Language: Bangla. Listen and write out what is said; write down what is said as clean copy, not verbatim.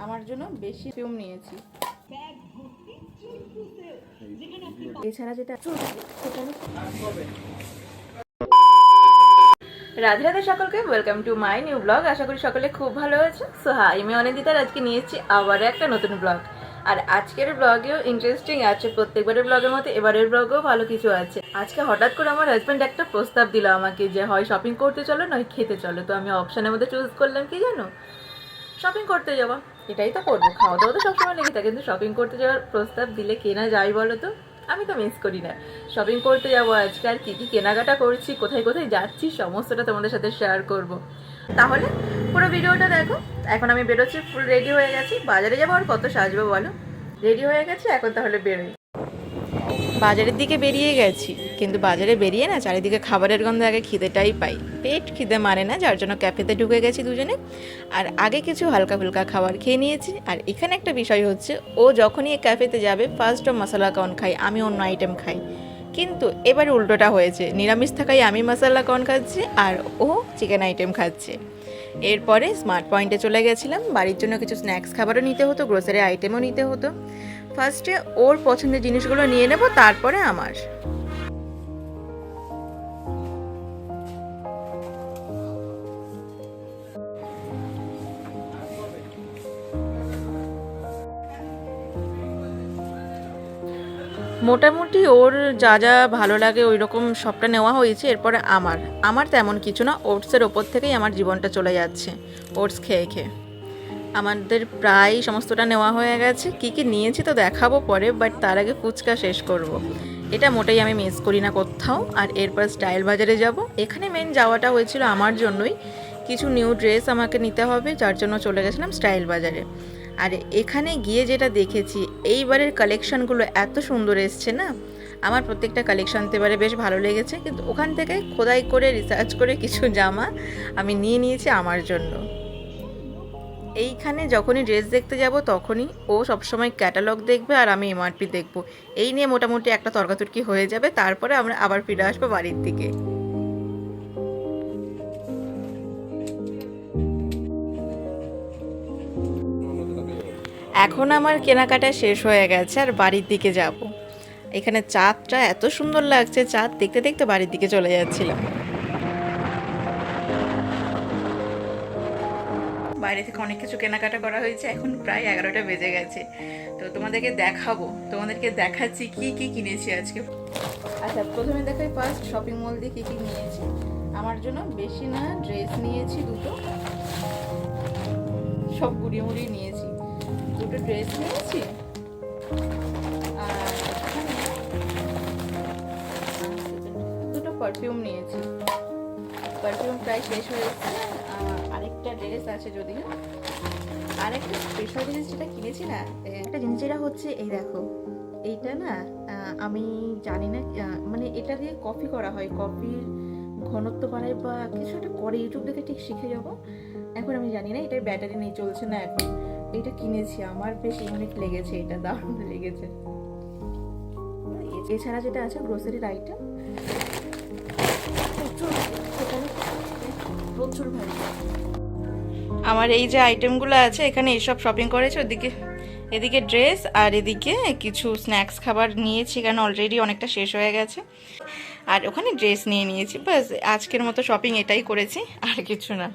আমার জন্য বেশি পারফিউম নিয়েছি। এছাড়া যেটা রাধে রাধে সকলকে, welcome to my new blog. আশা করি সকলে খুব ভালো আছে। সো হাই, আমি অনিন্দিতা, আজকে নিয়েছি আবার একটা নতুন ব্লগ। আর আজকের ব্লগেও ইন্টারেস্টিং আছে, প্রত্যেকবারের ব্লগের মতো এবারের ব্লগেও ভালো কিছু আছে। আজকে হঠাৎ করে আমার হাজব্যান্ড একটা প্রস্তাব দিল আমাকে যে হয় শপিং করতে চলো নয় খেতে চলো। তো আমি অপশানের মধ্যে চুজ করলাম কি জানো, শপিং করতে যাওয়া। এটাই তো করবো, খাওয়া দাওয়া তো সবসময় লেগে থাকে, কিন্তু শপিং করতে যাওয়ার প্রস্তাব দিলে কে না যাই বলো তো। আমি তো মিস করি না। শপিং করতে যাবো আজকে, আর কী কী কেনাকাটা করছি, কোথায় কোথায় যাচ্ছি, সমস্তটা তোমাদের সাথে শেয়ার করব। তাহলে পুরো ভিডিওটা দেখো। এখন আমি বেরোচ্ছি, ফুল রেডি হয়ে গেছি। বাজারে যাবো, আর কত সাজবো বলো। রেডি হয়ে গেছি, এখন তাহলে বেরোই। বাজারের দিকে বেরিয়ে গেছি, কিন্তু বাজারে বেরিয়ে না চারিদিকে খাবারের গন্ধে আগে খিদেটাই পাই। পেট খিদে মারে না, যার জন্য ক্যাফেতে ঢুকে গেছি দুজনে। আর আগে কিছু হালকা ফুলকা খাবার খেয়ে নিয়েছি। আর এখানে একটা বিষয় হচ্ছে, ও যখনই ক্যাফেতে যাবে ফার্স্ট ও মশলা কর্ন খাই, আমি অন্য আইটেম খাই। কিন্তু এবার উল্টোটা হয়েছে, নিরামিষ থাকায় আমি মশলা কর্ন খাচ্ছি আর ও চিকেন আইটেম খাচ্ছে। এরপরে স্মার্ট পয়েন্টে চলে গেছিলাম, বাড়ির জন্য কিছু স্ন্যাক্স খাবারও নিতে হতো, গ্রোসারি আইটেমও নিতে হতো। ফার্স্টে ওর পছন্দের জিনিসগুলো নিয়ে নেব, তারপরে আমার। মোটামুটি ওর যা যা ভালো লাগে ওই রকম সবটা নেওয়া হয়েছে। এরপরে আমার তেমন কিছু না, ওটসের ওপর থেকেই আমার জীবনটা চলে যাচ্ছে, ওটস খেয়ে খেয়ে। আমাদের প্রায় সমস্তটা নেওয়া হয়ে গেছে। কী কী নিয়েছি তো দেখাবো পরে, বাট তার আগে ফুচকা শেষ করব। এটা মোটেই আমি মিস করি না কোথাও। আর এরপর স্টাইল বাজারে যাব। এখানে মেন যাওয়াটা হয়েছিল আমার জন্যই, কিছু নিউ ড্রেস আমাকে নিতে হবে, যার জন্য চলে গেছিলাম স্টাইল বাজারে। আর এখানে গিয়ে যেটা দেখেছি, এইবারের কালেকশানগুলো এত সুন্দর এসছে না, আমার প্রত্যেকটা কালেকশান তো এবারে বেশ ভালো লেগেছে। কিন্তু ওখান থেকে খোদাই করে রিসার্চ করে কিছু জামা আমি নিয়ে নিয়েছি আমার জন্য। এইখানে যখনই ড্রেস দেখতে যাব তখনই ও সবসময় ক্যাটালগ দেখবে আর আমি এমআরপি দেখব। এই নিয়ে মোটামুটি একটা তর্কাতর্কি হয়ে যাবে, তারপরে আমরা আবার ফিরে আসবো বাড়ির দিকে। এখন আমার কেনাকাটা শেষ হয়ে গেছে আর বাড়ির দিকে যাব। এখানে চাঁদটা এত সুন্দর লাগছে, চাঁদ দেখতে দেখতে বাড়ির দিকে চলে যাচ্ছিলাম। বাইরে থেকে অনেক কিছু কেনাকাটা করা হয়েছে, এখন প্রায় 11টা বেজে গেছে। তো তোমাদেরকে দেখাচ্ছি কি কি কিনেছি আজকে। আচ্ছা, প্রথমে দেখাই ফার্স্ট শপিং মল দিয়ে কি কি নিয়েছি। আমার জন্য বেশি না, ড্রেস নিয়েছি দুটো, সব গুড়িয়ে মুড়িয়ে নিয়েছি। দুটো ড্রেস নিয়েছি, আর দুটো পারফিউম নিয়েছি। পারফিউম প্রায় শেষ হয়ে এসেছে। আরেকটা ড্রেস আছে যদিও। আর একটা স্পেশাল জিনিস যেটা কিনেছি না, একটা জিনিস যেটা হচ্ছে এই দেখো, এইটা না আমি জানি না, মানে এটা দিয়ে কফি করা হয়, কফির ঘনত্ব বাড়ায় বা কিছু একটা করে, ইউটিউব দেখে ঠিক শিখে যাবো। এখন আমি জানি না, এটার ব্যাটারি নেই, চলছে না এখন। এটা কিনেছি, আমার বেশ ইউনিক লেগেছে, এটা দারুণ লেগেছে। এছাড়া যেটা আছে গ্রোসারির আইটেম, প্রচুর ভারী। আমার এই যে আইটেমগুলো আছে এখানে এইসব শপিং করেছে। এদিকে ড্রেস আর এদিকে কিছু স্ন্যাক্স খাবার নিয়েছি, কারণ অলরেডি অনেকটা শেষ হয়ে গেছে। আর ওখানে ড্রেস নিয়ে নিয়েছি, বাস আজকের মতো শপিং এটাই করেছি, আর কিছু না।